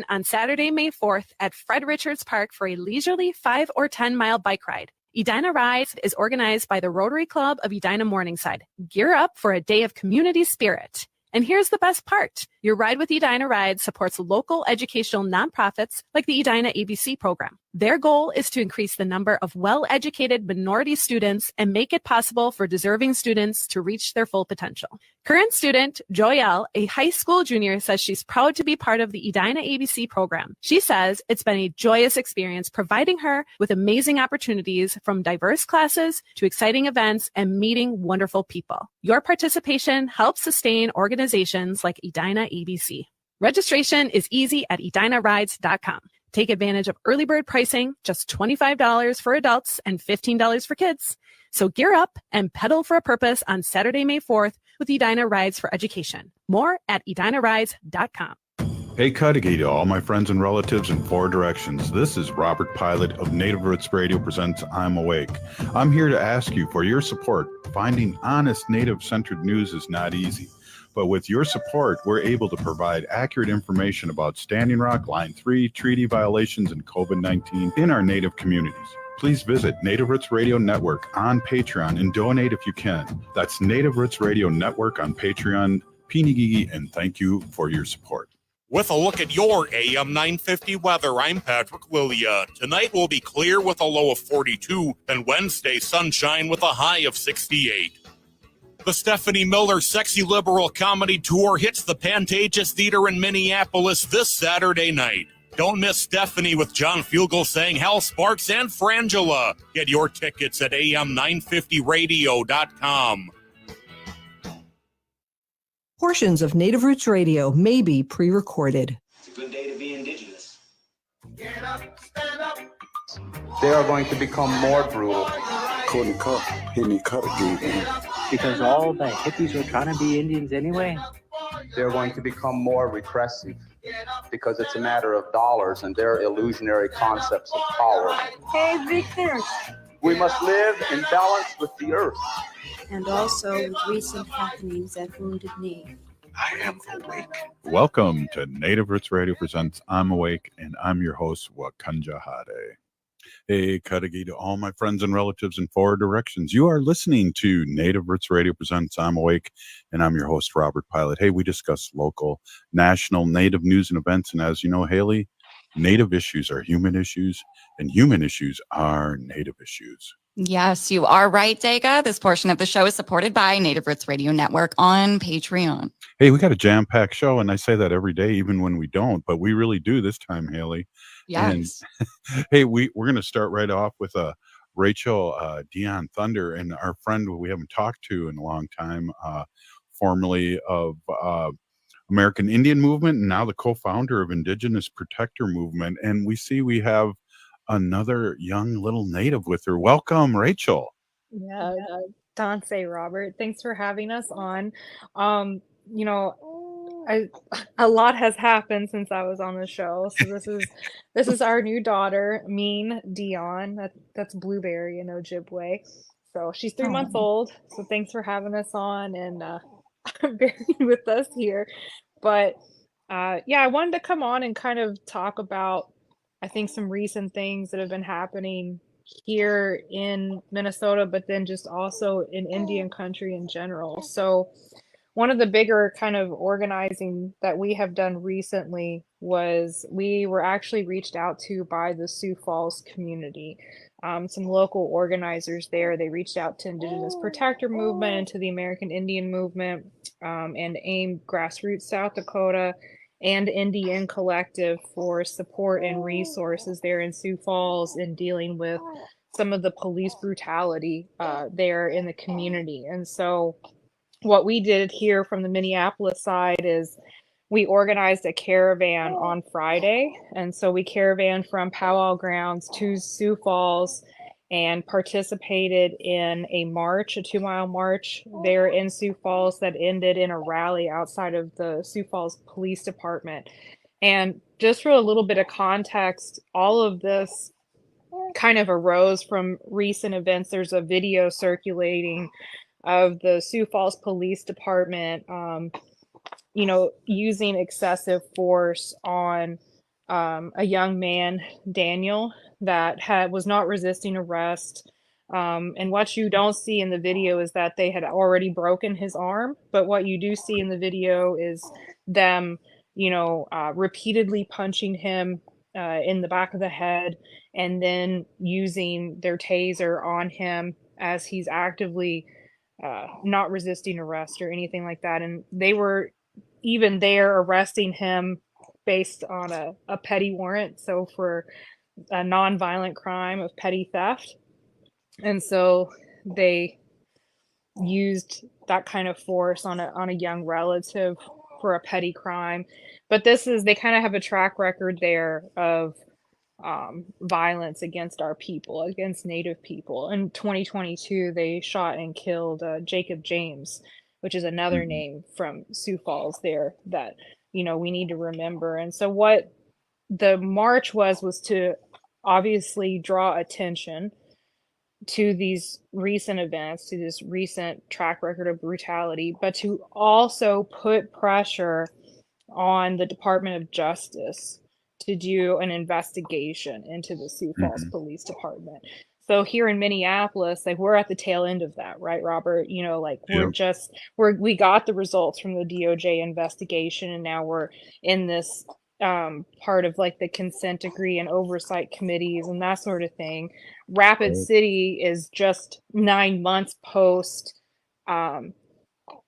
on Saturday, May 4th at Fred Richards Park for a leisurely 5 or 10 mile bike ride. Edina Rides is organized by the Rotary Club of Edina Morningside. Gear up for a day of community spirit. And here's the best part. Your Ride with Edina Rides supports local educational nonprofits like the Edina ABC program. Their goal is to increase the number of well-educated minority students and make it possible for deserving students to reach their full potential. Current student Joyelle, a high school junior, says she's proud to be part of the Edina ABC program. She says it's been a joyous experience, providing her with amazing opportunities from diverse classes to exciting events and meeting wonderful people. Your participation helps sustain organizations like Edina ABC. Registration is easy at edinarides.com. Take advantage of early bird pricing, just $25 for adults and $15 for kids. So gear up and pedal for a purpose on Saturday, May 4th with Edina Rides for Education. More at edinarides.com. Hey, Cudahy to all my friends and relatives in 4 directions. This is Robert Pilot of Native Roots Radio presents I'm Awake. I'm here to ask you for your support. Finding honest Native-centered news is not easy. But with your support, we're able to provide accurate information about Standing Rock, Line 3, treaty violations, and COVID-19 in our Native communities. Please visit Native Roots Radio Network on Patreon and donate if you can. That's Native Roots Radio Network on Patreon. Pinigigi, and thank you for your support. With a look at your AM 950 weather, I'm Patrick Lilia. Tonight will be clear with a low of 42, and Wednesday sunshine with a high of 68. The Stephanie Miller Sexy Liberal Comedy Tour hits the Pantages Theater in Minneapolis this Saturday night. Don't miss Stephanie with John Fugel saying Hal Sparks and Frangela. Get your tickets at am950radio.com. Portions of Native Roots Radio may be pre-recorded. It's a good day to be Indigenous. Get up, stand up. They are going to become more brutal. Couldn't cut, hit me cut again. Because all the hippies were trying to be Indians anyway. They're going to become more repressive because it's a matter of dollars and their illusionary concepts of power. Hey, Victor. We must live in balance with the earth. And also with recent happenings at Wounded Knee. I am awake. Welcome to Native Roots Radio presents I'm Awake, and I'm your host, Wakanja Hade. Hey, Cudahy to all my friends and relatives in 4 directions. You are listening to Native Roots Radio presents I'm Awake, and I'm your host, Robert Pilot. Hey, we discuss local, national, Native news and events, and as you know, Haley, Native issues are human issues, and human issues are Native issues. Yes, you are right, Dega. This portion of the show is supported by Native Roots Radio Network on Patreon. Hey, we got a jam-packed show, and I say that every day, even when we don't, but we really do this time, Haley. Yes. And, hey, we're going to start right off with Rachel Dionne Thunder, and our friend we haven't talked to in a long time, formerly of American Indian Movement, and now the co-founder of Indigenous Protector Movement. And we have another young little Native with her. Welcome, Rachel. Yeah, Dante, Robert. Thanks for having us on. A lot has happened since I was on the show. So this is our new daughter, Dionne. That's Blueberry in Ojibwe. So she's 3 months old. So thanks for having us on and bearing with us here. But I wanted to come on and kind of talk about, I think, some recent things that have been happening here in Minnesota, but then just also in Indian country in general. So one of the bigger kind of organizing that we have done recently was we were actually reached out to by the Sioux Falls community. Some local organizers there, they reached out to Indigenous Protector Movement and to the American Indian Movement and AIM Grassroots South Dakota and Indian Collective for support and resources there in Sioux Falls in dealing with some of the police brutality there in the community. And so what we did here from the Minneapolis side is we organized a caravan on Friday. And so we caravaned from Powwow Grounds to Sioux Falls and participated in a march, a 2-mile march there in Sioux Falls that ended in a rally outside of the Sioux Falls Police Department. And just for a little bit of context, all of this kind of arose from recent events. There's a video circulating of the Sioux Falls Police Department, using excessive force on a young man, Daniel, that was not resisting arrest. And what you don't see in the video is that they had already broken his arm. But what you do see in the video is them, repeatedly punching him in the back of the head and then using their taser on him as he's actively not resisting arrest or anything like that. And they were even there arresting him based on a petty warrant, so for a non-violent crime of petty theft. And so they used that kind of force on a young relative for a petty crime. But they kind of have a track record there of violence against our people, against Native people. In 2022, they shot and killed Jacob James, which is another name from Sioux Falls there that, we need to remember. And so what the march was to obviously draw attention to these recent events, to this recent track record of brutality, but to also put pressure on the Department of Justice to do an investigation into the Sioux Falls Police Department. So here in Minneapolis, we're at the tail end of that, right, Robert? We got the results from the DOJ investigation, and now we're in this part of the consent decree and oversight committees and that sort of thing. Rapid City is just 9 months post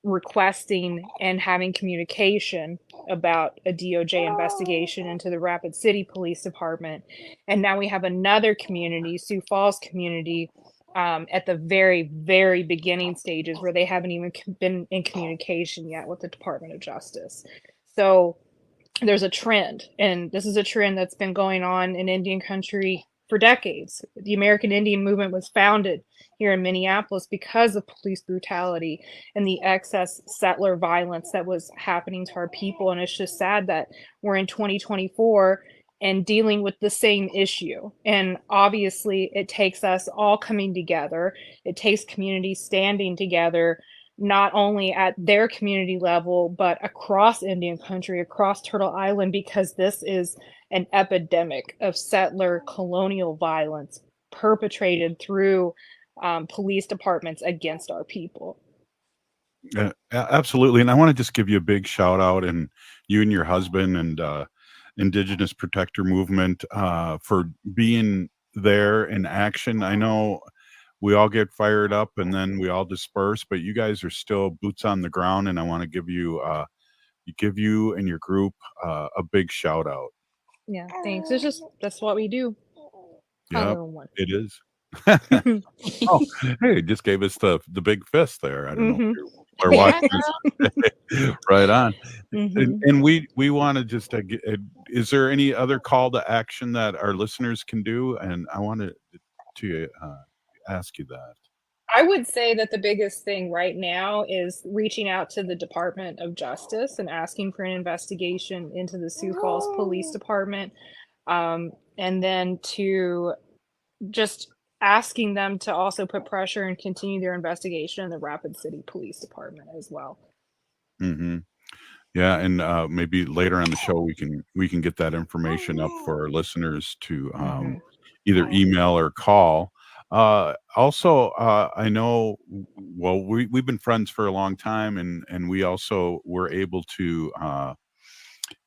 requesting and having communication about a DOJ investigation into the Rapid City Police Department. And now we have another community, Sioux Falls community, at the very, very beginning stages where they haven't even been in communication yet with the Department of Justice. So there's a trend, and this is a trend that's been going on in Indian country for decades. The American Indian movement was founded here in Minneapolis because of police brutality and the excess settler violence that was happening to our people. And it's just sad that we're in 2024 and dealing with the same issue. And obviously it takes us all coming together. It takes communities standing together, not only at their community level, but across Indian country, across Turtle Island, because this is an epidemic of settler colonial violence perpetrated through police departments against our people. Absolutely. And I want to just give you a big shout out, and you and your husband and Indigenous Protector Movement for being there in action. I know we all get fired up and then we all disperse, but you guys are still boots on the ground, and I want to give you and your group a big shout out. Yeah, thanks. That's what we do. Yeah, it is. Oh, hey, just gave us the big fist there. I don't know if you're watching this. Right on. And we want to just is there any other call to action that our listeners can do? And I wanted to ask you that. I would say that the biggest thing right now is reaching out to the Department of Justice and asking for an investigation into the Sioux Falls Police Department, and then to just asking them to also put pressure and continue their investigation in the Rapid City Police Department as well. Yeah, and maybe later on the show we can get that information up for our listeners to either email or call. Also, I know, well, we've been friends for a long time, and we also were able to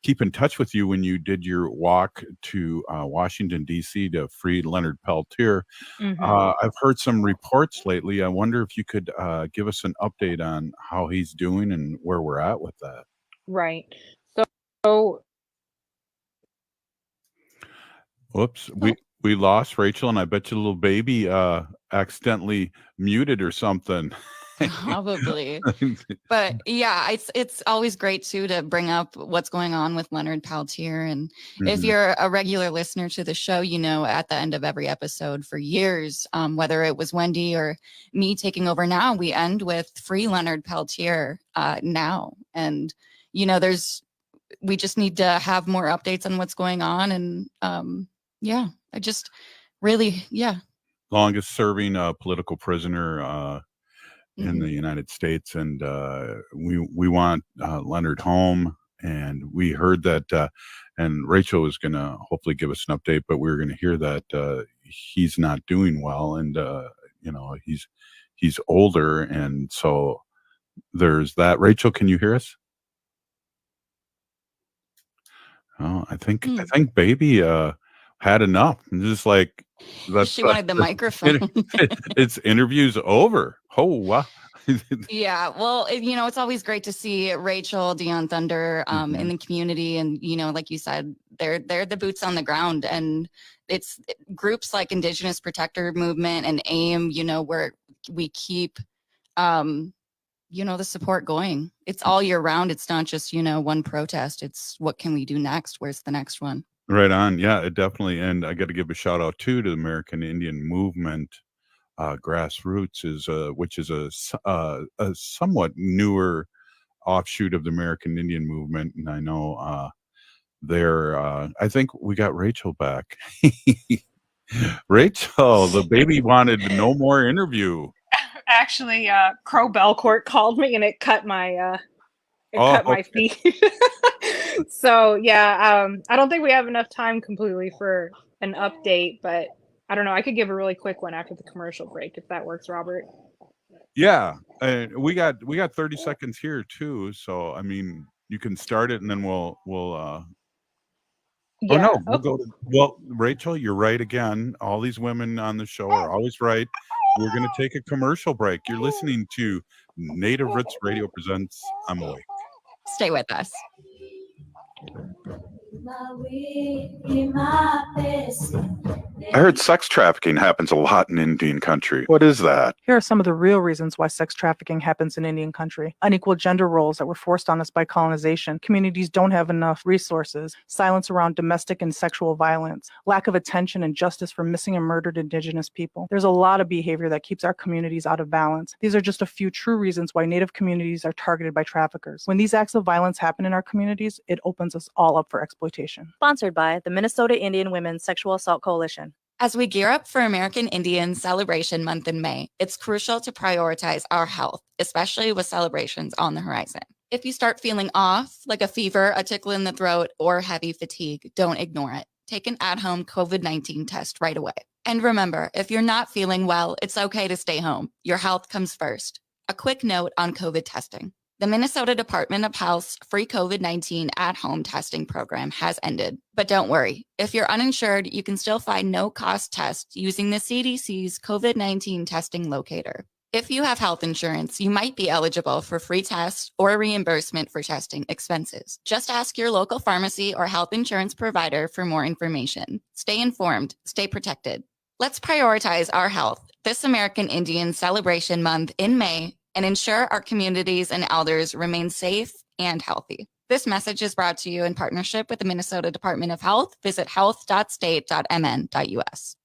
keep in touch with you when you did your walk to Washington, D.C. to free Leonard Peltier. I've heard some reports lately. I wonder if you could give us an update on how he's doing and where we're at with that. Right. So Whoops. We lost Rachel, and I bet you the little baby accidentally muted or something. Probably. But yeah, it's always great too to bring up what's going on with Leonard Peltier. And if you're a regular listener to the show, at the end of every episode for years, whether it was Wendy or me taking over now, we end with free Leonard Peltier now. And we just need to have more updates on what's going on. And I just really, longest serving political prisoner in the United States, and we want Leonard home. and we heard that, and Rachel was going to hopefully give us an update, but we were going to hear that he's not doing well, and he's older, and so there's that. Rachel, can you hear us? Oh, I think baby had enough. Just like she wanted the microphone. It's interview's over. Oh wow. Yeah, well, it's always great to see Rachel, Dionne Thunder in the community, and like you said, they're the boots on the ground, and it's groups like Indigenous Protector Movement and AIM, where we keep the support going. It's all year round. It's not just one protest. It's what can we do next? Where's the next one? Right on. Yeah, it definitely. And I got to give a shout out too to the American Indian Movement. Grassroots which is a somewhat newer offshoot of the American Indian Movement, and I know I think we got Rachel back. Rachel, the baby wanted no more interview. Actually, Crow Belcourt called me and it cut my my feed. So yeah, I don't think we have enough time completely for an update, but I don't know. I could give a really quick one after the commercial break if that works, Robert. Yeah, we got 30 seconds here too. So I mean, you can start it, and then we'll. Yeah. Oh no, we'll go to. Well, Rachel, you're right again. All these women on the show are always right. We're going to take a commercial break. You're listening to Native Roots Radio presents I'm Awake. Stay with us. I heard sex trafficking happens a lot in Indian country. What is that? Here are some of the real reasons why sex trafficking happens in Indian country. Unequal gender roles that were forced on us by colonization. Communities don't have enough resources. Silence around domestic and sexual violence. Lack of attention and justice for missing and murdered Indigenous people. There's a lot of behavior that keeps our communities out of balance. These are just a few true reasons why Native communities are targeted by traffickers. When these acts of violence happen in our communities, it opens us all up for exploitation. Sponsored by the Minnesota Indian Women's Sexual Assault Coalition. As we gear up for American Indian Celebration Month in May, it's crucial to prioritize our health, especially with celebrations on the horizon. If you start feeling off, like a fever, a tickle in the throat, or heavy fatigue, don't ignore it. Take an at-home COVID-19 test right away. And remember, if you're not feeling well, it's okay to stay home. Your health comes first. A quick note on COVID testing. The Minnesota Department of Health's free COVID-19 at-home testing program has ended. But don't worry, if you're uninsured, you can still find no-cost tests using the CDC's COVID-19 testing locator. If you have health insurance, you might be eligible for free tests or reimbursement for testing expenses. Just ask your local pharmacy or health insurance provider for more information. Stay informed, stay protected. Let's prioritize our health this American Indian Celebration Month in May and ensure our communities and elders remain safe and healthy. This message is brought to you in partnership with the Minnesota Department of Health. Visit health.state.mn.us.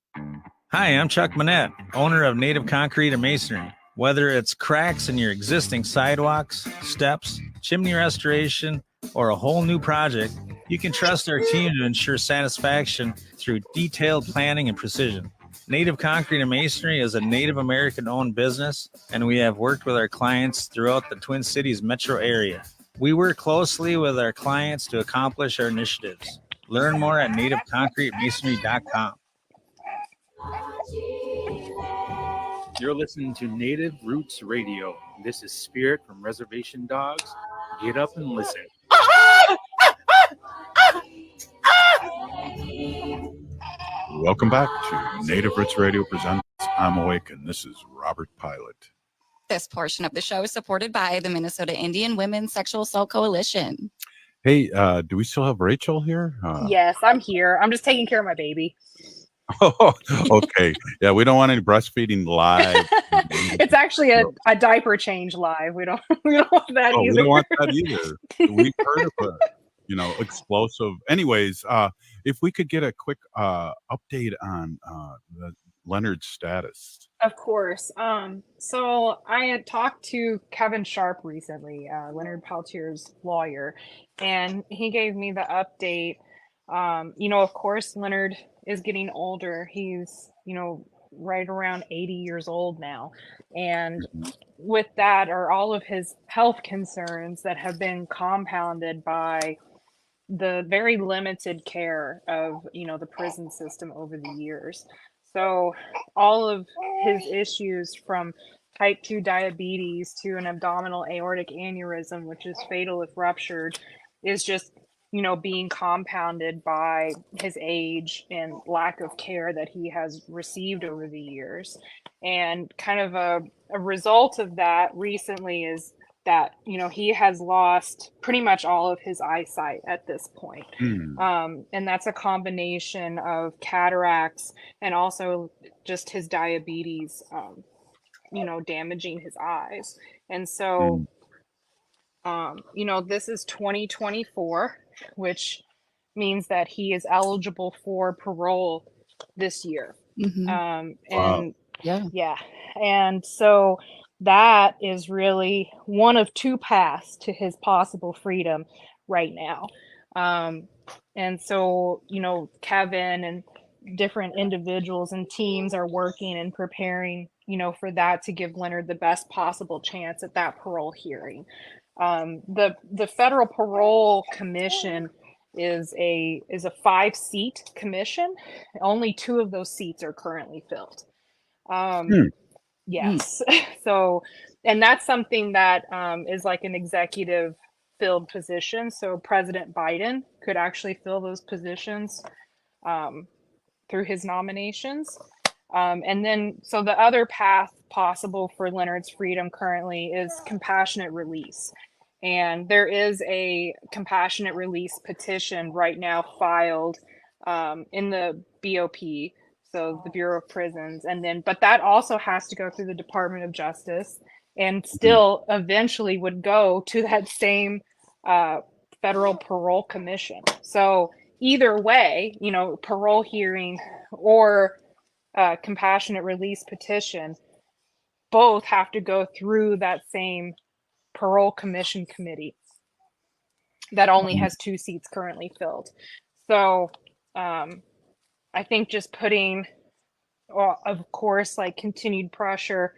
Hi, I'm Chuck Manette, owner of Native Concrete and Masonry. Whether it's cracks in your existing sidewalks, steps, chimney restoration, or a whole new project, you can trust our team to ensure satisfaction through detailed planning and precision. Native Concrete and Masonry is a Native American-owned business, and we have worked with our clients throughout the Twin Cities metro area. We work closely with our clients to accomplish our initiatives. Learn more at nativeconcretemasonry.com. You're listening to Native Roots Radio. This is Spirit from Reservation Dogs. Get up and listen. Welcome back to Native Roots Radio presents I'm Awake, and this is Robert Pilot. This portion of the show is supported by the Minnesota Indian Women's Sexual Assault Coalition. Hey, do we still have Rachel here? Yes, I'm here. I'm just taking care of my baby. Oh, okay. Yeah, we don't want any breastfeeding live. It's actually a diaper change live. We don't want that either. We don't want that either. We've heard of explosive. Anyways, if we could get a quick update on the Leonard's status. Of course. So I had talked to Kevin Sharp recently, Leonard Peltier's lawyer, and he gave me the update. Of course, Leonard is getting older. He's, right around 80 years old now. And with that are all of his health concerns that have been compounded by the very limited care of, the prison system over the years. So all of his issues, from type 2 diabetes to an abdominal aortic aneurysm, which is fatal if ruptured, is just, being compounded by his age and lack of care that he has received over the years. And kind of a result of that recently is that, he has lost pretty much all of his eyesight at this point. And that's a combination of cataracts and also just his diabetes, damaging his eyes. And so, this is 2024, which means that he is eligible for parole this year. And yeah. And so that is really one of two paths to his possible freedom right now. And so, Kevin and different individuals and teams are working and preparing, for that, to give Leonard the best possible chance at that parole hearing. The Federal Parole Commission is a 5-seat commission. Only 2 of those seats are currently filled. Yes. So, and that's something that is like an executive filled position. So President Biden could actually fill those positions through his nominations. And then, so the other path possible for Leonard's freedom currently is compassionate release. And there is a compassionate release petition right now filed in the BOP, so the Bureau of Prisons. And then, but that also has to go through the Department of Justice and still eventually would go to that same Federal Parole Commission. So either way, parole hearing or compassionate release petition, both have to go through that same parole commission committee that only has 2 seats currently filled. So I think just putting, of course, like continued pressure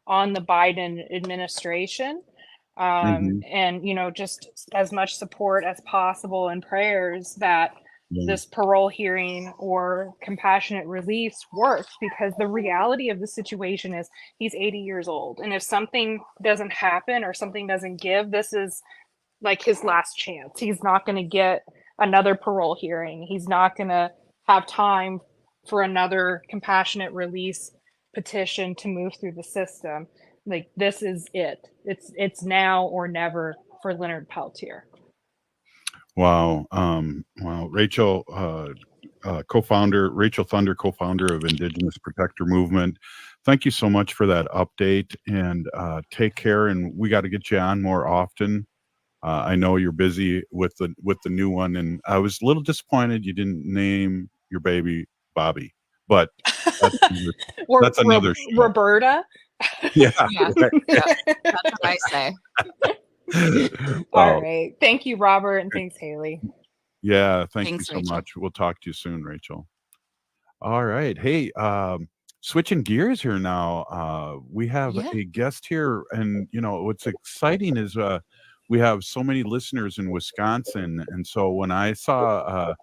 on the Biden administration, and, just as much support as possible and prayers that this parole hearing or compassionate release works, because the reality of the situation is he's 80 years old. And if something doesn't happen or something doesn't give, this is like his last chance. He's not going to get another parole hearing. He's not going to have time for another compassionate release petition to move through the system. Like, this is it. It's now or never for Leonard Peltier. Wow. Rachel, Rachel Thunder, co-founder of Indigenous Protector Movement. Thank you so much for that update, and take care. And we got to get you on more often. I know you're busy with the new one, and I was a little disappointed you didn't name your baby Bobby, but that's another show. Roberta. Yeah. Right. Yeah. That's what I say. All right. Thank you, Robert, and thanks, Haley. Yeah, thanks you so Rachel. much. We'll talk to you soon, Rachel. All right. Hey, switching gears here now. We have a guest here, and what's exciting is we have so many listeners in Wisconsin, and so when I saw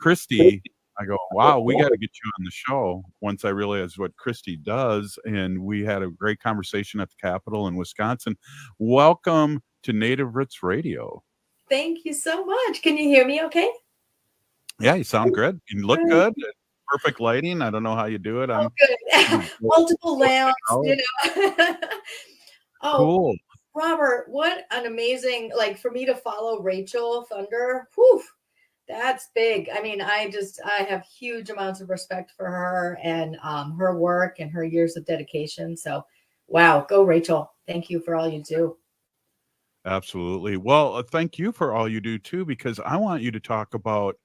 Kristie, I go, wow, we got to get you on the show. Once I realized what Kristie does, and we had a great conversation at the Capitol in Wisconsin. Welcome to Native Roots Radio. Thank you so much. Can you hear me okay? Yeah, you sound good. You look good. Perfect lighting. I don't know how you do it. I'm good. Multiple lamps, Oh, cool. Robert, what an amazing, for me to follow Rachel Thunder. Whew, that's big. I mean, I have huge amounts of respect for her and her work and her years of dedication. So, wow, go Rachel. Thank you for all you do. Absolutely. Well, thank you for all you do too, because I want you to talk about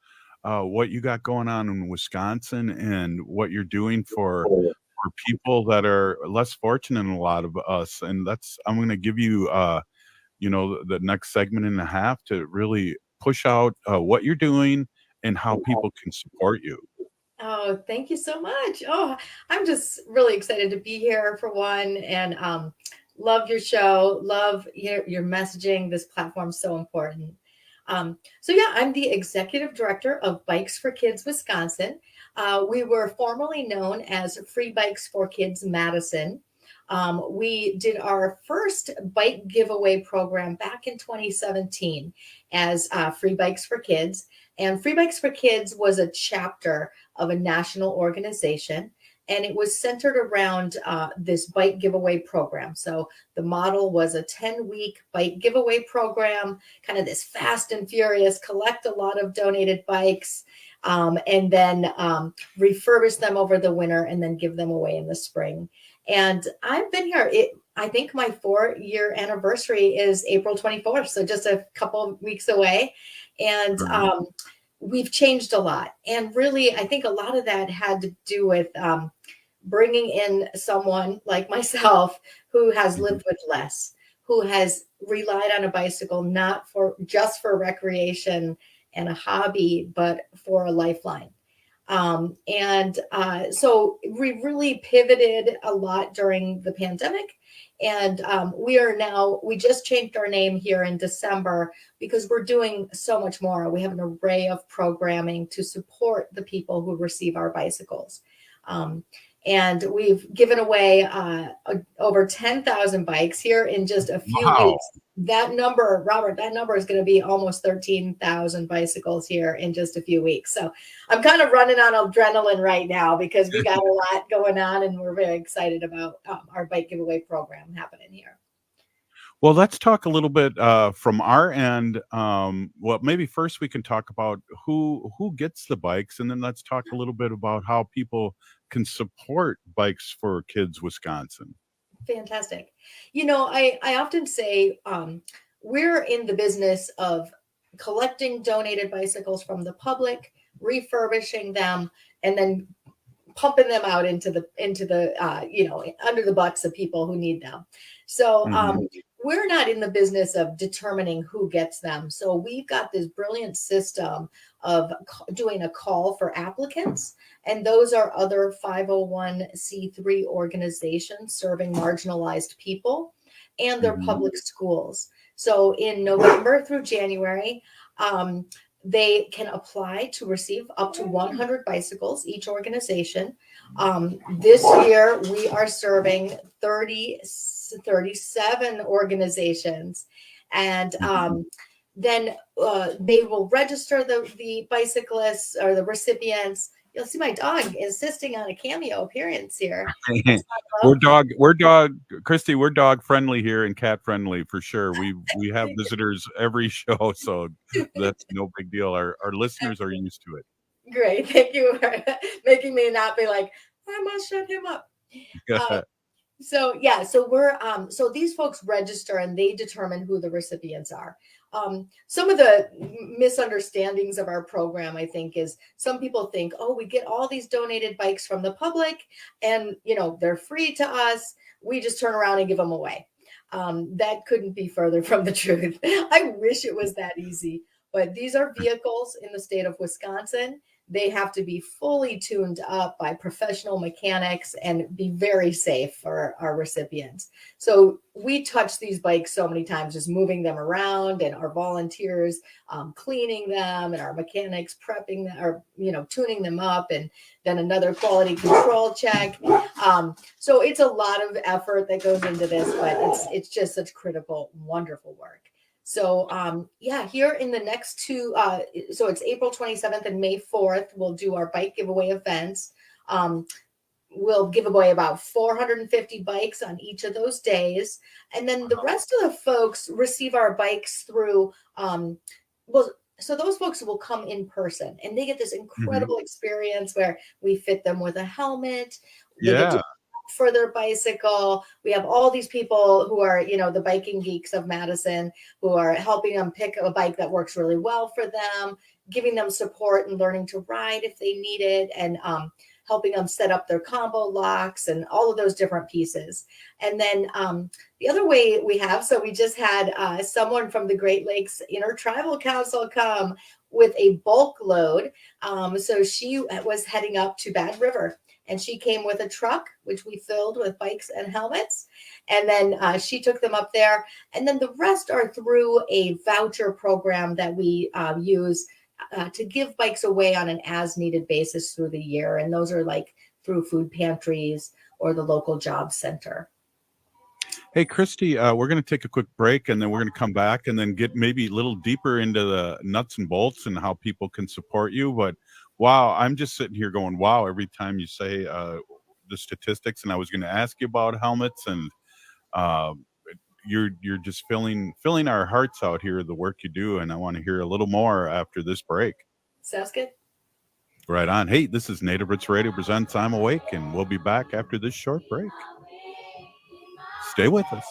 what you got going on in Wisconsin and what you're doing for people that are less fortunate than a lot of us. And I'm going to give you, the next segment and a half to really push out what you're doing and how people can support you. Oh, thank you so much. Oh, I'm just really excited to be here for one, and love your show, love your messaging. This platform's so important. So yeah, I'm the executive director of Bikes for Kids Wisconsin. We were formerly known as Free Bikes for Kids Madison. We did our first bike giveaway program back in 2017 as Free Bikes for Kids. And Free Bikes for Kids was a chapter of a national organization, and it was centered around this bike giveaway program. So the model was a 10-week bike giveaway program, kind of this fast and furious, collect a lot of donated bikes, and then refurbish them over the winter and then give them away in the spring. And I've been here. I think my 4-year anniversary is April 24th, so just a couple of weeks away. And we've changed a lot. And really, I think a lot of that had to do with bringing in someone like myself who has lived with less, who has relied on a bicycle not just for recreation and a hobby, but for a lifeline. So we really pivoted a lot during the pandemic. And we just changed our name here in December because we're doing so much more. We have an array of programming to support the people who receive our bicycles. And we've given away over 10,000 bikes here in just a few weeks. That number, Robert, is going to be almost 13,000 bicycles here in just a few weeks. So I'm kind of running on adrenaline right now because we got a lot going on, and we're very excited about our bike giveaway program happening here. Well, let's talk a little bit from our end. Well, maybe first we can talk about who gets the bikes, and then let's talk a little bit about how people can support Bikes for Kids Wisconsin. Fantastic. I often say we're in the business of collecting donated bicycles from the public, refurbishing them, and then pumping them out into the under the butts of people who need them. So we're not in the business of determining who gets them. So we've got this brilliant system of doing a call for applicants. And those are other 501c3 organizations serving marginalized people and their public schools. So in November through January, they can apply to receive up to 100 bicycles, each organization. This year, we are serving 37 organizations. And then they will register the bicyclists or the recipients. You'll see my dog insisting on a cameo appearance here. We're dog, Kristie, we're dog friendly here and cat friendly for sure. We have visitors every show, so that's no big deal. Our listeners are used to it. Great. Thank you for making me not be like, I must shut him up. So these folks register and they determine who the recipients are. Some of the misunderstandings of our program, I think, is some people think, oh, we get all these donated bikes from the public and, they're free to us. We just turn around and give them away. That couldn't be further from the truth. I wish it was that easy, but these are vehicles in the state of Wisconsin. They have to be fully tuned up by professional mechanics and be very safe for our recipients. So we touch these bikes so many times, just moving them around, and our volunteers cleaning them, and our mechanics prepping them, or tuning them up, and then another quality control check. So it's a lot of effort that goes into this, but it's just such critical, wonderful work. So here in the next two, so it's April 27th and May 4th, we'll do our bike giveaway events. We'll give away about 450 bikes on each of those days. And then the rest of the folks receive our bikes through, so those folks will come in person and they get this incredible experience where we fit them with a helmet. They get to for their bicycle. We have all these people who are, the biking geeks of Madison, who are helping them pick a bike that works really well for them, giving them support and learning to ride if they need it, and helping them set up their combo locks and all of those different pieces. And then the other way we just had someone from the Great Lakes Intertribal Council come. with a bulk load. So she was heading up to Bad River, and she came with a truck, which we filled with bikes and helmets. And then she took them up there. And then the rest are through a voucher program that we use to give bikes away on an as-needed basis through the year. And those are like through food pantries or the local job center. Hey, Kristie, we're going to take a quick break, and then we're going to come back and then get maybe a little deeper into the nuts and bolts and how people can support you. But wow, I'm just sitting here going, wow, every time you say the statistics. And I was going to ask you about helmets, and you're just filling our hearts out here, the work you do. And I want to hear a little more after this break. Sounds good. Right on. Hey, this is Native Roots Radio presents I'm Awake, and we'll be back after this short break. Stay with us.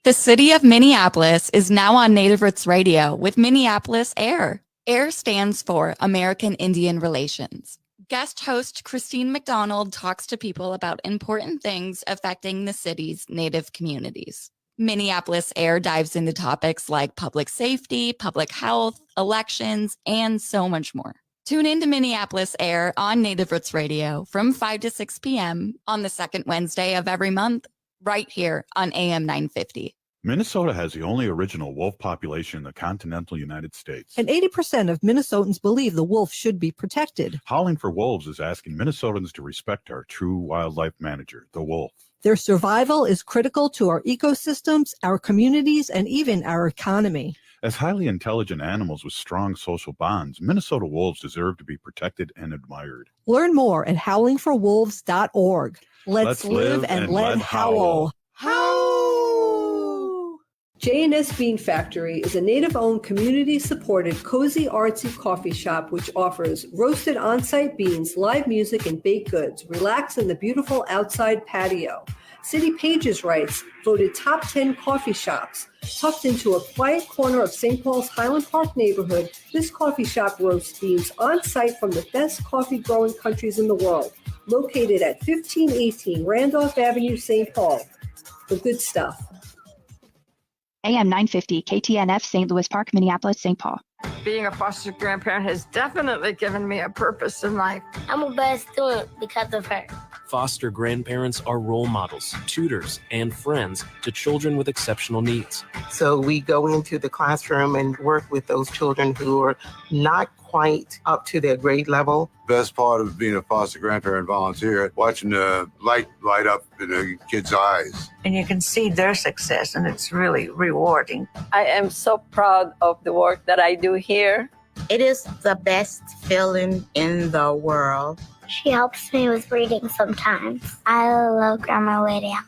The city of Minneapolis is now on Native Roots Radio with Minneapolis AIR. AIR stands for American Indian Relations. Guest host Christine McDonald talks to people about important things affecting the city's Native communities. Minneapolis AIR dives into topics like public safety, public health, elections, and so much more. Tune in to Minneapolis AIR on Native Roots Radio from 5 to 6 p.m. on the second Wednesday of every month, right here on AM 950. Minnesota has the only original wolf population in the continental United States. And 80% of Minnesotans believe the wolf should be protected. Howling for Wolves is asking Minnesotans to respect our true wildlife manager, the wolf. Their survival is critical to our ecosystems, our communities, and even our economy. As highly intelligent animals with strong social bonds, Minnesota wolves deserve to be protected and admired. Learn more at howlingforwolves.org. Let's live and let howl. Howl! J&S Bean Factory is a Native-owned, community-supported, cozy, artsy coffee shop which offers roasted on-site beans, live music, and baked goods. Relax in the beautiful outside patio. City Pages writes, voted top 10 coffee shops. Tucked into a quiet corner of St. Paul's Highland Park neighborhood, this coffee shop roasts beans on-site from the best coffee-growing countries in the world. Located at 1518 Randolph Avenue, St. Paul. The good stuff. AM 950, KTNF, St. Louis Park, Minneapolis, St. Paul. Being a foster grandparent has definitely given me a purpose in life. I'm a best student because of her. Foster grandparents are role models, tutors, and friends to children with exceptional needs. So we go into the classroom and work with those children who are not quite up to their grade level. Best part of being a foster grandparent volunteer, watching the light up in the kids' eyes. And you can see their success, and it's really rewarding. I am so proud of the work that I do here. It is the best feeling in the world. She helps me with reading sometimes. I love Grandma Lydia.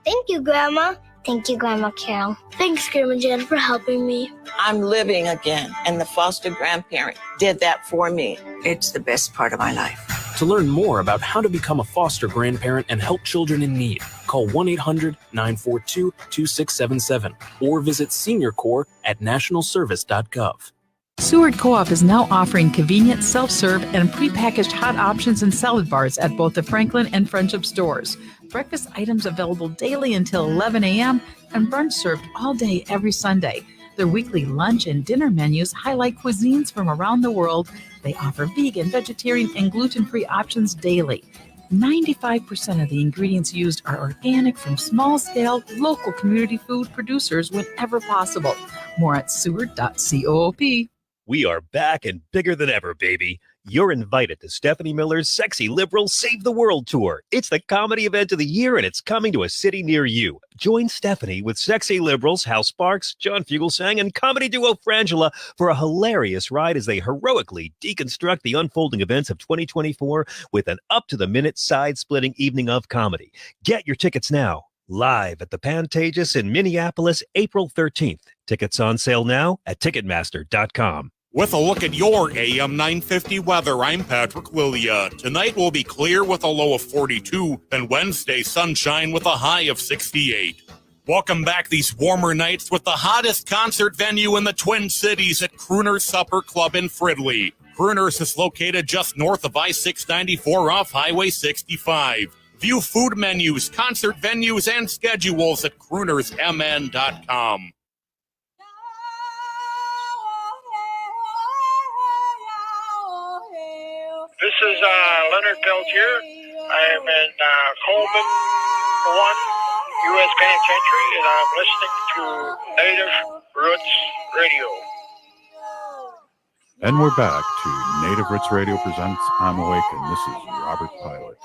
Thank you, Grandma. Thank you, Grandma Carol. Thanks, Grandma Jen, for helping me. I'm living again, and the foster grandparent did that for me. It's the best part of my life. To learn more about how to become a foster grandparent and help children in need, call 1-800-942-2677 or visit SeniorCorps at nationalservice.gov. Seward Co-op is now offering convenient self-serve and prepackaged hot options and salad bars at both the Franklin and Friendship stores. Breakfast items available daily until 11 a.m. and brunch served all day every Sunday. Their weekly lunch and dinner menus highlight cuisines from around the world. They offer vegan, vegetarian, and gluten-free options daily. 95% of the ingredients used are organic from small-scale, local community food producers whenever possible. More at seward.coop. We are back and bigger than ever, baby. You're invited to Stephanie Miller's Sexy Liberal Save the World Tour. It's the comedy event of the year, and it's coming to a city near you. Join Stephanie with Sexy Liberals, Hal Sparks, John Fugelsang, and comedy duo Frangela for a hilarious ride as they heroically deconstruct the unfolding events of 2024 with an up-to-the-minute, side-splitting evening of comedy. Get your tickets now. Live at the Pantages in Minneapolis, April 13th. Tickets on sale now at Ticketmaster.com. With a look at your AM 950 weather, I'm Patrick Lilia. Tonight will be clear with a low of 42, and Wednesday sunshine with a high of 68. Welcome back these warmer nights with the hottest concert venue in the Twin Cities at Crooner's Supper Club in Fridley. Crooner's is located just north of I-694 off Highway 65. View food menus, concert venues, and schedules at croonersmn.com. is Leonard Peltier. I am in Coleman 1 U.S. Penitentiary, and I'm listening to Native Roots Radio. And we're back to Native Roots Radio presents I'm Awake, and this is Robert Pilot.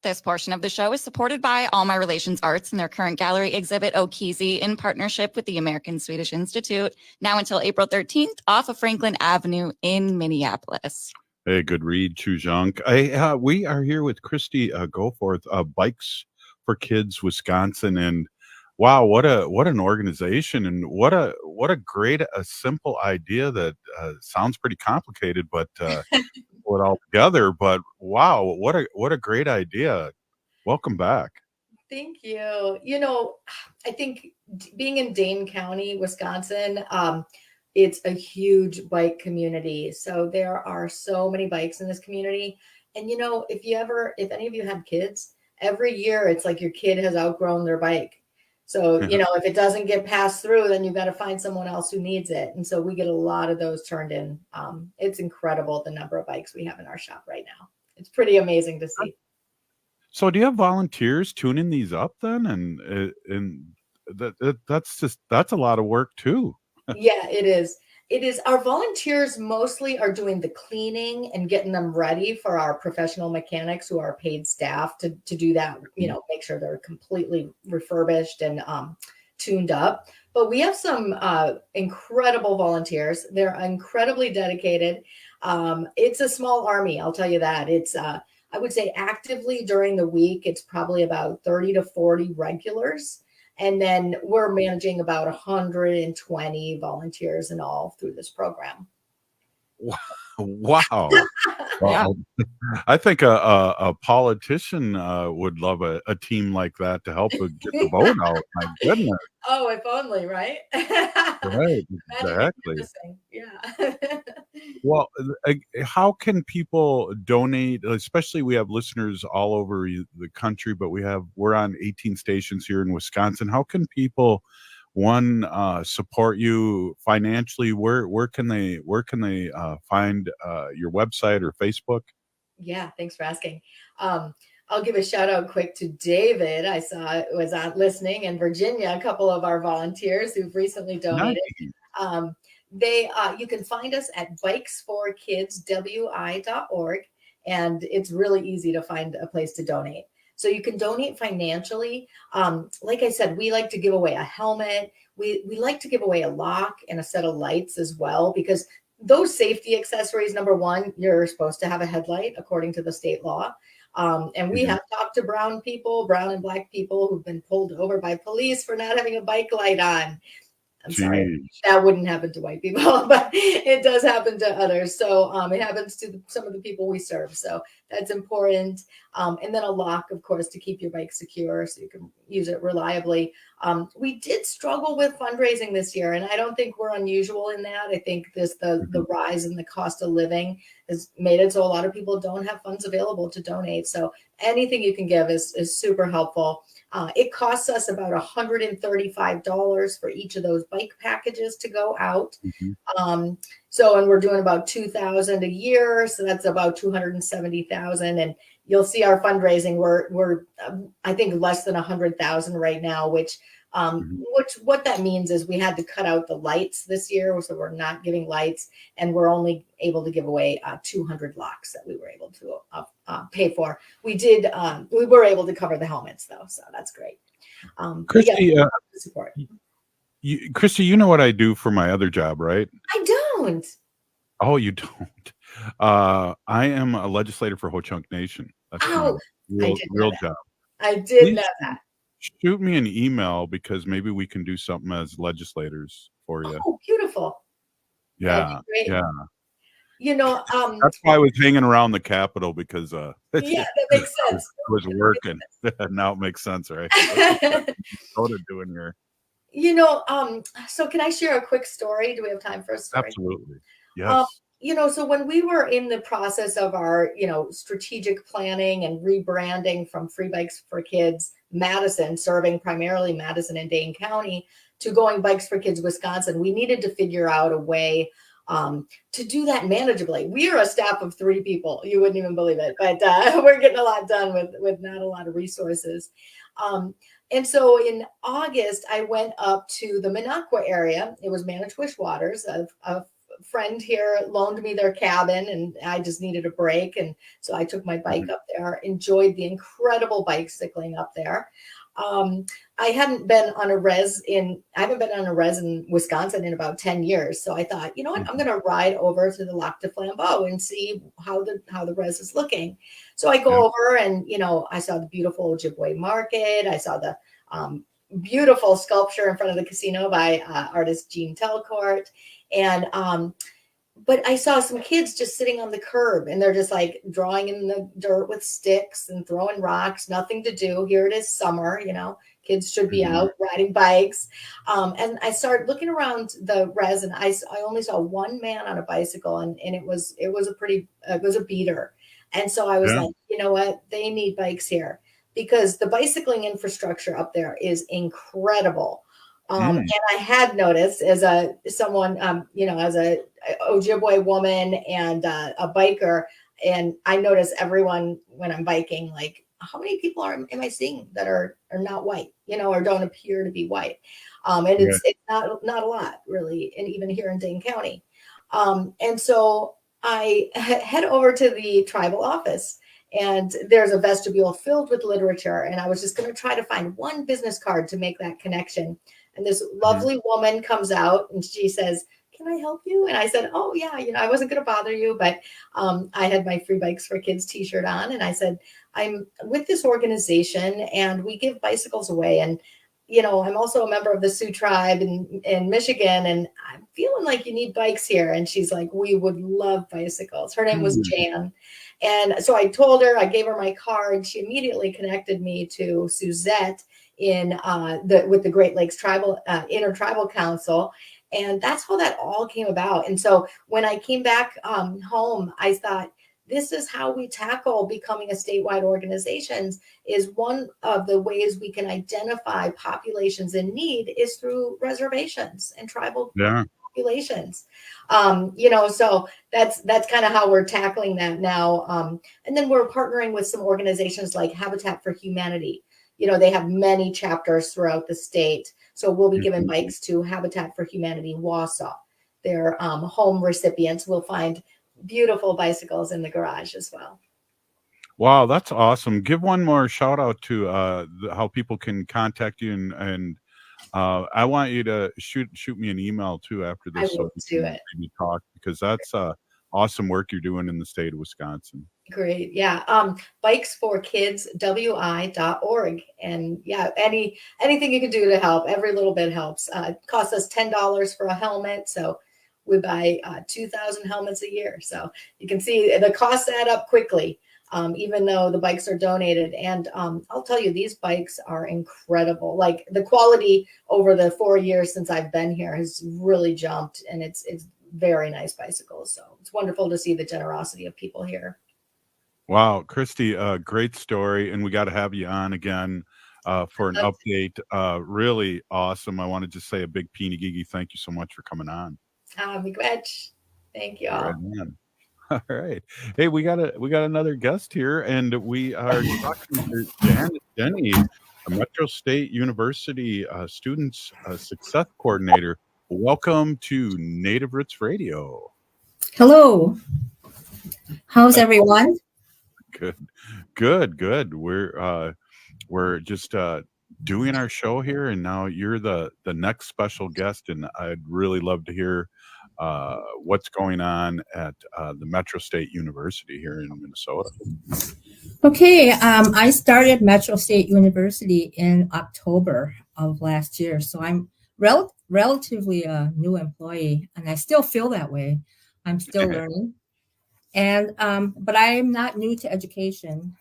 This portion of the show is supported by All My Relations Arts and their current gallery exhibit Okizi in partnership with the American Swedish Institute, now until April 13th off of Franklin Avenue in Minneapolis. Hey, good read, Chujunk. We are here with Kristie GoForth, Bikes for Kids Wisconsin, and wow, what an organization, and what a great simple idea that sounds pretty complicated, but put it all together. But wow, what a great idea! Welcome back. Thank you. You know, I think being in Dane County, Wisconsin, it's a huge bike community. So there are so many bikes in this community. And you know, if any of you have kids, every year it's like your kid has outgrown their bike. So, you know, if it doesn't get passed through, then you've got to find someone else who needs it. And so we get a lot of those turned in. It's incredible the number of bikes we have in our shop right now. It's pretty amazing to see. So do you have volunteers tuning these up then? And that's a lot of work too. Yeah, it is. It is. Our volunteers mostly are doing the cleaning and getting them ready for our professional mechanics who are paid staff to do that, you know, make sure they're completely refurbished and tuned up. But we have some incredible volunteers. They're incredibly dedicated. It's a small army, I'll tell you that. It's, I would say actively during the week, it's probably about 30 to 40 regulars. And then we're managing about 120 volunteers in all through this program. Wow. Well, I think a politician would love a team like that to help get the vote out. My goodness. Oh, if only, right? Right, exactly. Yeah. Well, how can people donate? Especially, we have listeners all over the country, but we're on 18 stations here in Wisconsin. How can people support you financially? Where can they find your website or Facebook? Yeah, thanks for asking. I'll give a shout out quick to David. I saw was out listening in Virginia, a couple of our volunteers who've recently donated. Nice. You can find us at bikesforkidswi.org, and it's really easy to find a place to donate. So you can donate financially. Like I said, we like to give away a helmet. We like to give away a lock and a set of lights as well, because those safety accessories, number one, you're supposed to have a headlight according to the state law. And we have talked to brown and black people who've been pulled over by police for not having a bike light on. I'm sorry, that wouldn't happen to white people, but it does happen to others. So it happens to some of the people we serve. So that's important. And then a lock, of course, to keep your bike secure so you can use it reliably. We did struggle with fundraising this year, and I don't think we're unusual in that. I think the rise in the cost of living has made it so a lot of people don't have funds available to donate. So anything you can give is super helpful. It costs us about $135 for each of those bike packages to go out. And we're doing about 2,000 a year. So that's about 270,000. And you'll see our fundraising. We're I think less than 100,000 right now, which what that means is we had to cut out the lights this year. So we're not giving lights, and we're only able to give away 200 locks that we were able to pay for. We were able to cover the helmets though. So that's great. Kristie, support. Kristie, you know what I do for my other job, right? I don't. Oh, you don't? I am a legislator for Ho-Chunk Nation. That's my real job. I did know that. Shoot me an email, because maybe we can do something as legislators for you. Oh, beautiful. Yeah. Yeah. You know, that's why I was hanging around the Capitol, because yeah, that makes sense. I was working. Now it makes sense, right? What are doing here? You know, so can I share a quick story? Do we have time for a story? Absolutely. Yes. You know, so when we were in the process of our, strategic planning and rebranding from Free Bikes for Kids Madison, serving primarily Madison and Dane County, to going Bikes for Kids Wisconsin, we needed to figure out a way to do that manageably. We are a staff of 3 people. You wouldn't even believe it, but we're getting a lot done with not a lot of resources. And so in August, I went up to the Minocqua area. It was Manitowish Waters. A friend here loaned me their cabin, and I just needed a break. And so I took my bike up there, enjoyed the incredible bicycling up there. I haven't been on a res in Wisconsin in about 10 years. So I thought, you know what, I'm going to ride over to the Lac de Flambeau and see how the res is looking. So I go over and, I saw the beautiful Ojibwe market. I saw the beautiful sculpture in front of the casino by artist Jean Telcourt. And, but I saw some kids just sitting on the curb, and they're just like drawing in the dirt with sticks and throwing rocks, nothing to do. Here it is summer, kids should be out riding bikes. And I started looking around the res, and I only saw one man on a bicycle, and it was a beater. And so I was like, you know what, they need bikes here, because the bicycling infrastructure up there is incredible. And I had noticed as a Ojibwe woman and a biker, and I notice everyone when I'm biking, like, how many people am I seeing that are not white, or don't appear to be white? And it's not a lot really, and even here in Dane County. And so I head over to the tribal office, and there's a vestibule filled with literature, and I was just going to try to find one business card to make that connection. And this lovely woman comes out, and she says, "Can I help you?" And I said, "Oh yeah, I wasn't going to bother you, but I had my Free Bikes for Kids t-shirt on." And I said, "I'm with this organization, and we give bicycles away. And, I'm also a member of the Sioux tribe in Michigan, and I'm feeling like you need bikes here." And she's like, "We would love bicycles." Her name was Jan. And so I told her, I gave her my card. She immediately connected me to Suzette with the Great Lakes Intertribal Council. And that's how that all came about. And so when I came back home, I thought, this is how we tackle becoming a statewide organization. Is one of the ways we can identify populations in need is through reservations and tribal populations. So that's kind of how we're tackling that now. And then we're partnering with some organizations like Habitat for Humanity. They have many chapters throughout the state. So we'll be giving bikes to Habitat for Humanity Wausau. Their home recipients will find beautiful bicycles in the garage as well. Wow, that's awesome. Give one more shout out to how people can contact you, and I want you to shoot me an email too after this. I will do it. Maybe talk, because that's awesome work you're doing in the state of Wisconsin. Great. Yeah. bikesforkidswi.org. And anything you can do to help, every little bit helps. It costs us $10 for a helmet. So we buy 2,000 helmets a year. So you can see the costs add up quickly, even though the bikes are donated. And I'll tell you, these bikes are incredible. Like, the quality over the 4 years since I've been here has really jumped, and it's very nice bicycles. So it's wonderful to see the generosity of people here. Wow, Kristie, great story, and we got to have you on again for an update. Really awesome. I want to just say a big Peenagigi thank you so much for coming on. Thank you all. All right. Hey, we got another guest here, and we are talking to Janice Denny, a Metro State University Students Success Coordinator. Welcome to Native Roots Radio. Hello. How's everyone? Good. We're just doing our show here, and now you're the next special guest, and I'd really love to hear what's going on at the Metro State University here in Minnesota. Okay, I started Metro State University in October of last year, so I'm relatively a new employee, and I still feel that way. I'm still learning, and but I'm not new to education.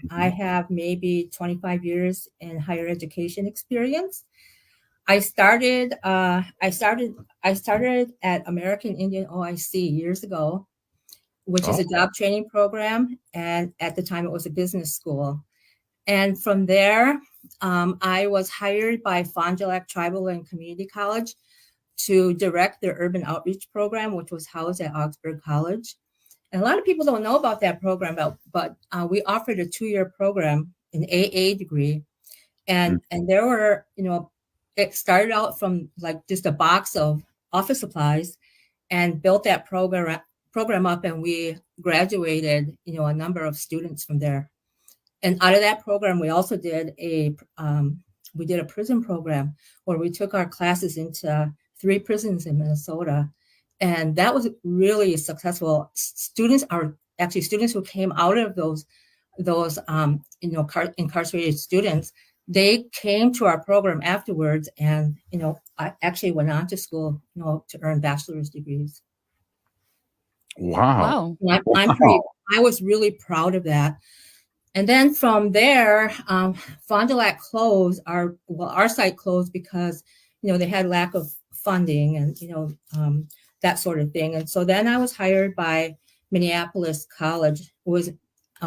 I have maybe 25 years in higher education experience. I started at American Indian OIC years ago, which is a job training program, and at the time it was a business school. And from there, I was hired by Fond du Lac Tribal and Community College to direct their urban outreach program, which was housed at Augsburg College. And a lot of people don't know about that program, but we offered a 2-year program, an AA degree. And there were, it started out from like just a box of office supplies and built that program up, and we graduated, a number of students from there. And out of that program, we also did a prison program where we took our classes into 3 prisons in Minnesota. And that was really successful. Students who came out of those incarcerated students, they came to our program afterwards, and I actually went on to school, to earn bachelor's degrees. Wow. I was really proud of that. And then from there, Fond du Lac closed. Our site closed because they had lack of funding and that sort of thing. And so then I was hired by Minneapolis College. It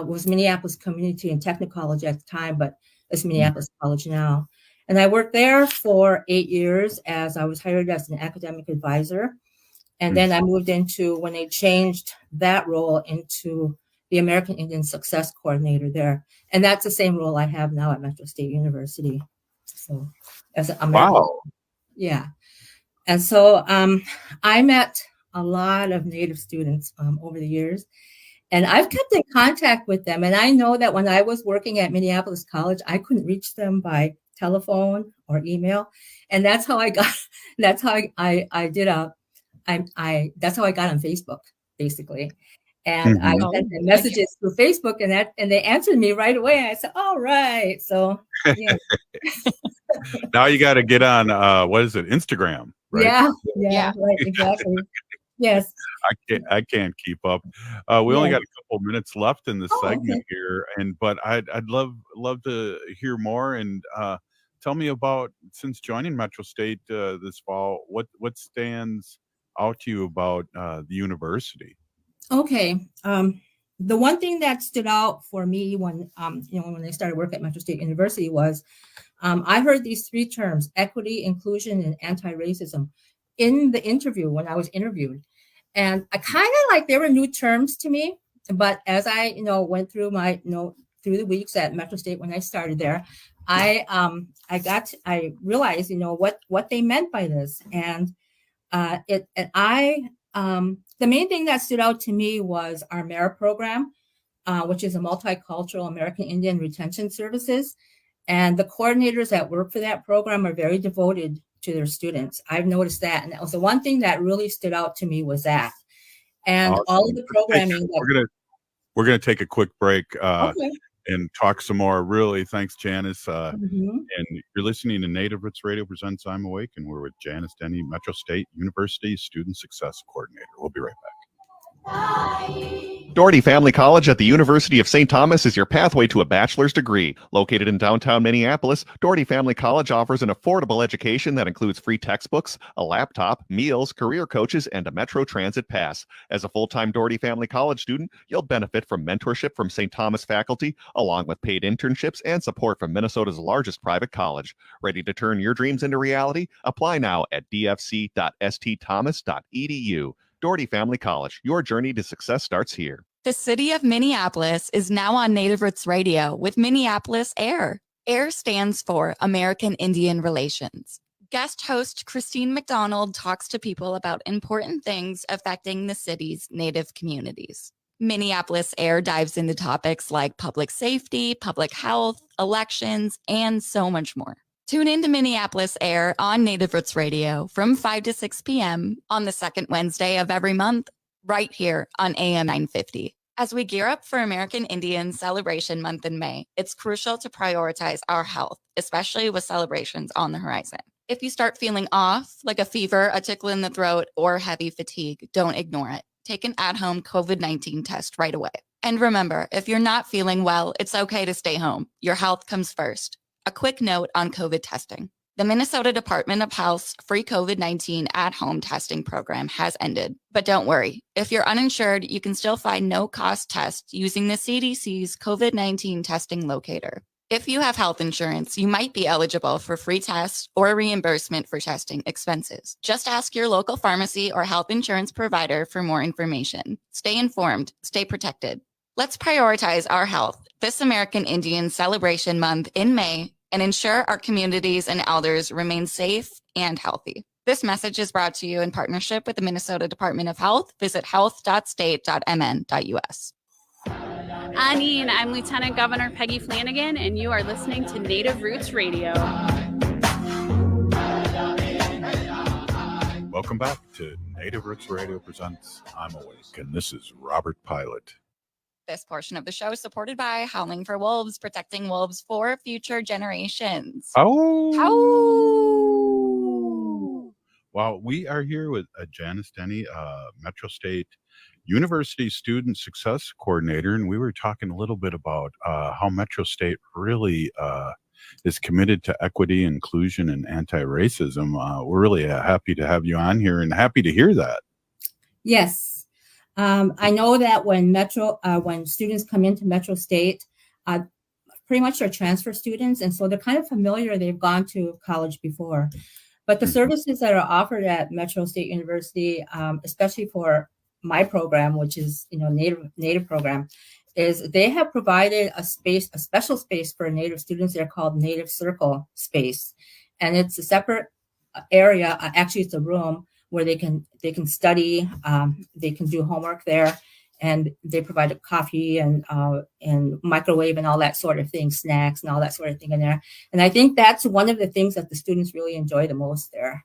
was Minneapolis Community and Technical College at the time, but it's Minneapolis College now. And I worked there for 8 years as I was hired as an academic advisor. And then I moved into, when they changed that role, into the American Indian Success Coordinator there. And that's the same role I have now at Metro State University. So as an American, yeah. And so I met a lot of Native students over the years, and I've kept in contact with them. And I know that when I was working at Minneapolis College, I couldn't reach them by telephone or email. And that's how I got, that's how that's how I got on Facebook, basically. And I sent them messages through Facebook, and they answered me right away. And I said, all right. So yeah. Now you got to get on, what is it? Instagram, right? Yeah, right, exactly. Yes. I can't keep up. We only got a couple minutes left in this segment here, but I'd love to hear more, and tell me about, since joining Metro State this fall, what stands out to you about the university? Okay. The one thing that stood out for me when I started work at Metro State University was I heard these 3 terms: equity, inclusion, and anti-racism in the interview when I was interviewed. And I kind of like, they were new terms to me, but as I, went through my, through the weeks at Metro State when I started there, I realized, what they meant by this. And the main thing that stood out to me was our MERA program, which is a multicultural American Indian retention services. And the coordinators that work for that program are very devoted to their students. I've noticed that. And that was the one thing that really stood out to me, was that. And awesome. All of the programming. We're gonna take a quick break and talk some more. Really, thanks, Janice. And you're listening to Native Roots Radio presents I'm Awake, and we're with Janice Denny, Metro State University Student Success Coordinator. We'll be right back. Doherty Family College at the University of St. Thomas is your pathway to a bachelor's degree. Located in downtown Minneapolis, Doherty Family College offers an affordable education that includes free textbooks, a laptop, meals, career coaches, and a Metro Transit pass. As a full-time Doherty Family College student, you'll benefit from mentorship from St. Thomas faculty, along with paid internships and support from Minnesota's largest private college. Ready to turn your dreams into reality? Apply now at dfc.stthomas.edu. Doherty Family College, your journey to success starts here. The city of Minneapolis is now on Native Roots Radio with Minneapolis AIR. AIR stands for American Indian Relations. Guest host Christine McDonald talks to people about important things affecting the city's Native communities. Minneapolis AIR dives into topics like public safety, public health, elections, and so much more. Tune in to Minneapolis AIR on Native Roots Radio from 5 to 6 p.m. on the second Wednesday of every month, right here on AM 950. As we gear up for American Indian Celebration Month in May, it's crucial to prioritize our health, especially with celebrations on the horizon. If you start feeling off, like a fever, a tickle in the throat, or heavy fatigue, don't ignore it. Take an at-home COVID-19 test right away. And remember, if you're not feeling well, it's okay to stay home. Your health comes first. A quick note on COVID testing. The Minnesota Department of Health's free COVID-19 at-home testing program has ended. But don't worry, if you're uninsured, you can still find no-cost tests using the CDC's COVID-19 testing locator. If you have health insurance, you might be eligible for free tests or reimbursement for testing expenses. Just ask your local pharmacy or health insurance provider for more information. Stay informed, stay protected. Let's prioritize our health this American Indian Celebration Month in May and ensure our communities and elders remain safe and healthy. This message is brought to you in partnership with the Minnesota Department of Health. Visit health.state.mn.us. Anine, I'm Lieutenant Governor Peggy Flanagan, and you are listening to Native Roots Radio. Welcome back to Native Roots Radio presents I'm Awake, and this is Robert Pilot. This portion of the show is supported by Howling for Wolves, protecting wolves for future generations. Well, we are here with Janice, Denny, Metro State University Student Success Coordinator, and we were talking a little bit about how Metro State really is committed to equity, inclusion, and anti-racism. We're really happy to have you on here and happy to hear that. Yes. I know that when students come into Metro State, pretty much they're transfer students, and so they're kind of familiar. They've gone to college before. But the services that are offered at Metro State University, especially for my program, which is Native program, is they have provided a special space for Native students. They're called Native Circle Space, and it's a separate area. Actually, it's a room where they can study, they can do homework there, and they provide a coffee and microwave and all that sort of thing, snacks and all that sort of thing in there. And I think that's one of the things that the students really enjoy the most there.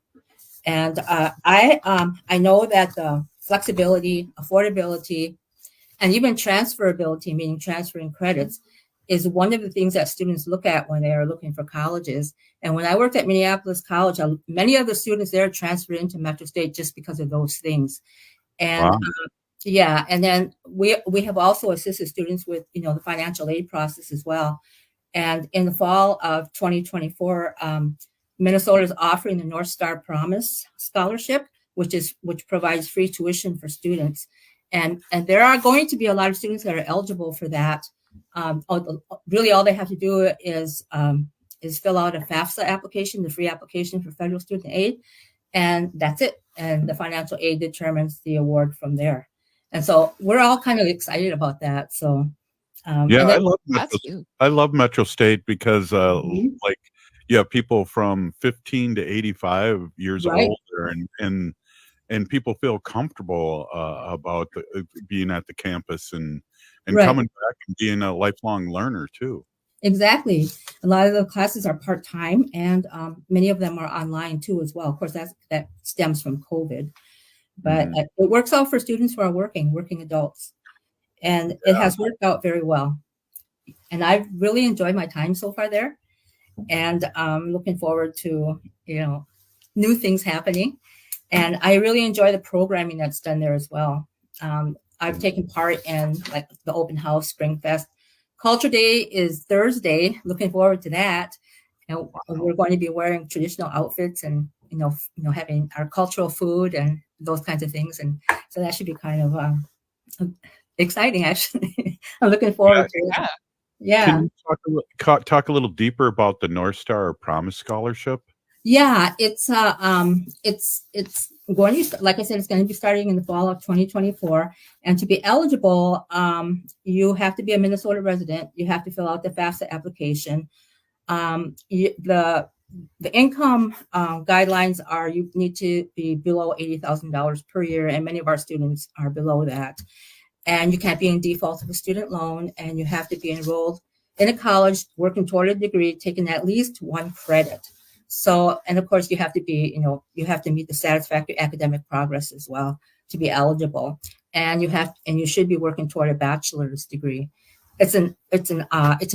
And I know that the flexibility, affordability, and even transferability, meaning transferring credits, is one of the things that students look at when they are looking for colleges. And when I worked at Minneapolis College, many of the students there transferred into Metro State just because of those things. And wow. And then we have also assisted students with the financial aid process as well. And in the fall of 2024, Minnesota is offering the North Star Promise Scholarship, which provides free tuition for students. And there are going to be a lot of students that are eligible for that. Really, all they have to do is fill out a FAFSA application, the free application for federal student aid, and that's it. And the financial aid determines the award from there. And so we're all kind of excited about that. So I love Metro State because like you have people from 15 to 85 years old there, and people feel comfortable about being at the campus and coming back and being a lifelong learner too. Exactly. A lot of the classes are part-time, and many of them are online too as well. Of course, that stems from COVID, but it works out for students who are working adults, and it has worked out very well. And I've really enjoyed my time so far there, and I'm looking forward to new things happening. And I really enjoy the programming that's done there as well. I've taken part in like the open house, Spring Fest. Culture Day is Thursday. Looking forward to that. And we're going to be wearing traditional outfits and having our cultural food and those kinds of things. And so that should be kind of exciting, actually. I'm looking forward to it. Yeah. Can you talk a little deeper about the North Star Promise Scholarship? Yeah, it's going to, like I said, it's going to be starting in the fall of 2024. And to be eligible, you have to be a Minnesota resident. You have to fill out the FAFSA application. The income guidelines are you need to be below $80,000 per year, and many of our students are below that. And you can't be in default of a student loan, and you have to be enrolled in a college, working toward a degree, taking at least one credit. So, and of course, you have to be, you have to meet the satisfactory academic progress as well to be eligible. And you should be working toward a bachelor's degree. It's a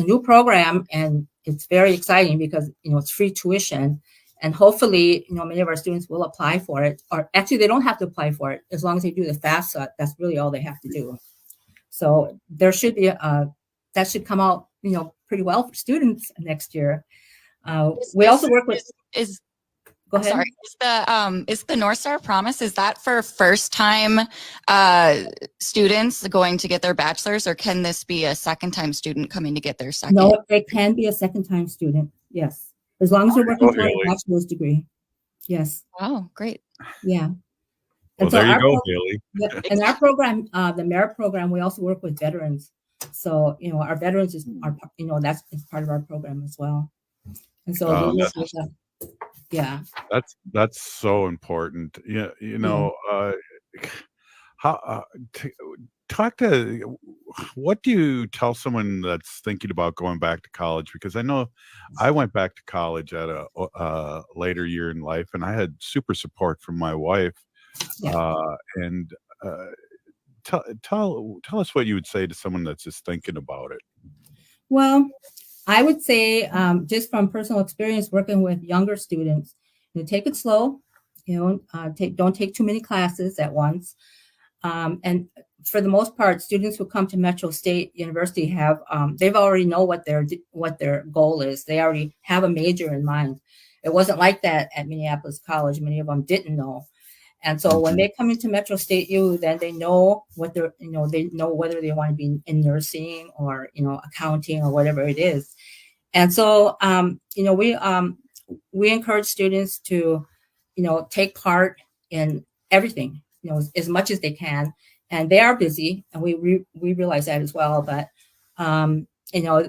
new program, and it's very exciting because it's free tuition, and hopefully many of our students will apply for it. Or actually, they don't have to apply for it as long as they do the FAFSA. That's really all they have to do. So there should be that should come out pretty well for students next year. We also work with Go ahead. Sorry, is the North Star Promise, is that for first time students going to get their bachelor's, or can this be a second time student coming to get their second? No, it can be a second time student. Yes. As long as they're working toward a bachelor's degree. Yes. Oh, great. Yeah. Well, there you go, Haley. In our program, the merit program, we also work with veterans. So, our veterans that's part of our program as well. And so yeah. That's so important. Yeah, what do you tell someone that's thinking about going back to college? Because I know I went back to college at a later year in life, and I had super support from my wife. And tell us what you would say to someone that's just thinking about it. Well, I would say, just from personal experience working with younger students, take it slow. Don't take too many classes at once. And for the most part, students who come to Metro State University have they've already know what their goal is. They already have a major in mind. It wasn't like that at Minneapolis College. Many of them didn't know. And so when they come into Metro State U, then they know what they know whether they want to be in nursing or, accounting or whatever it is. And so, we encourage students to, take part in everything, as much as they can. And they are busy, and we realize that as well. But,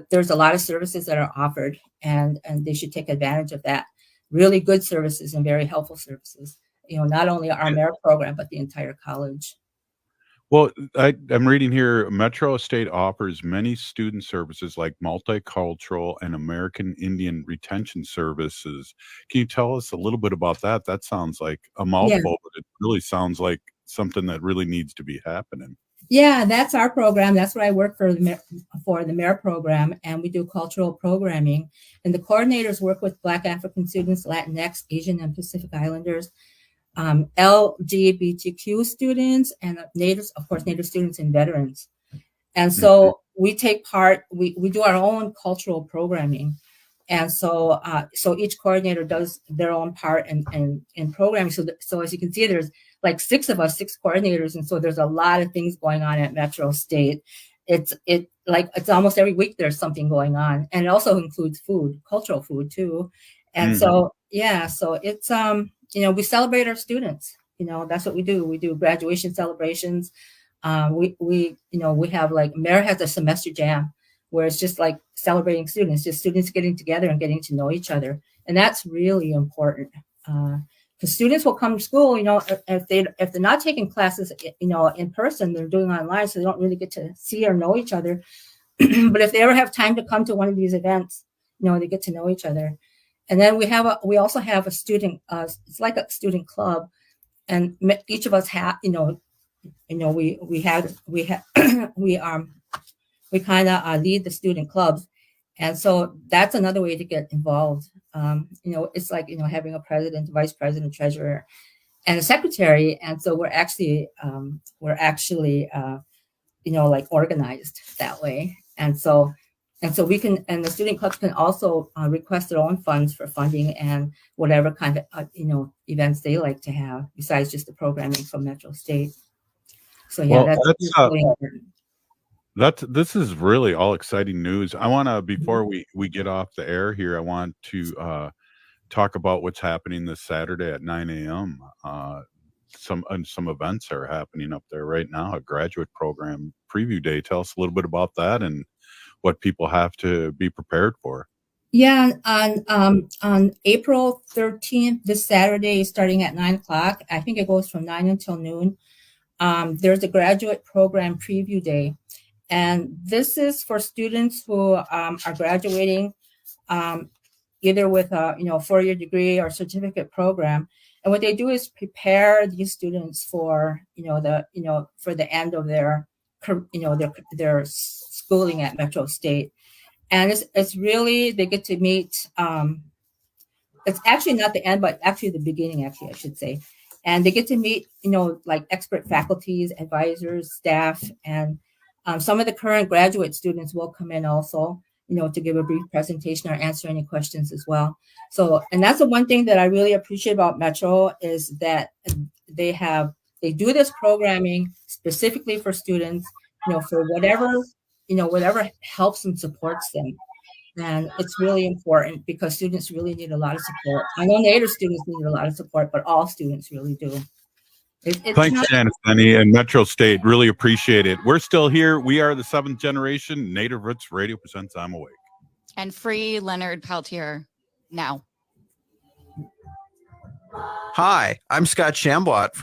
there's a lot of services that are offered, and they should take advantage of that. Really good services and very helpful services. Not only our merit program, but the entire college. Well, I'm reading here, Metro State offers many student services like multicultural and American Indian retention services. Can you tell us a little bit about that? That sounds like a mouthful, but it really sounds like something that really needs to be happening. Yeah, that's our program. That's what I work for the merit program, and we do cultural programming. And the coordinators work with Black African students, Latinx, Asian, and Pacific Islanders, LGBTQ students, and Native students and veterans. And so we take part, we do our own cultural programming. And so each coordinator does their own part in programming. So as you can see, there's like 6 of us, 6 coordinators. And so there's a lot of things going on at Metro State. It's almost every week there's something going on. And it also includes food, cultural food too. And so it's, we celebrate our students. That's what we do. We do graduation celebrations. We have Mayor has a semester jam where it's just like celebrating students, just students getting together and getting to know each other. And that's really important. Because students will come to school, if they're not taking classes, in person, they're doing online, so they don't really get to see or know each other. But if they ever have time to come to one of these events, they get to know each other. And then we also have a student, it's like a student club, and each of us have, we kind of lead the student clubs. And so that's another way to get involved. It's like, having a president, vice president, treasurer, and a secretary. And so we're actually organized that way. And so we can, and the student clubs can also request their own funds for funding and whatever kind of, events they like to have besides just the programming from Metro State. So that's really important. This is really all exciting news. I want to, before we get off the air here, I want to talk about what's happening this Saturday at 9 a.m. Some events are happening up there right now, a graduate program preview day. Tell us a little bit about that and what people have to be prepared for. Yeah, on April 13th, this Saturday, starting at 9 o'clock, I think it goes from 9 until noon. There's a graduate program preview day. And this is for students who are graduating either with a 4-year degree or certificate program. And what they do is prepare these students for for the end of their their schooling at Metro State. And it's really, they get to meet. It's actually not the end, but actually the beginning. Actually, I should say. And they get to meet expert faculties, advisors, staff, and some of the current graduate students will come in also, to give a brief presentation or answer any questions as well. So, and that's the one thing that I really appreciate about Metro is that they do this programming specifically for students, for whatever helps and supports them. And it's really important because students really need a lot of support. I know Native students need a lot of support, but all students really do. Thanks, Janice, Denny, and Metro State. Really appreciate it. We're still here. We are the 7th generation. Native Roots Radio presents I'm Awake. And free Leonard Peltier now. Hi, I'm Scott Shambot from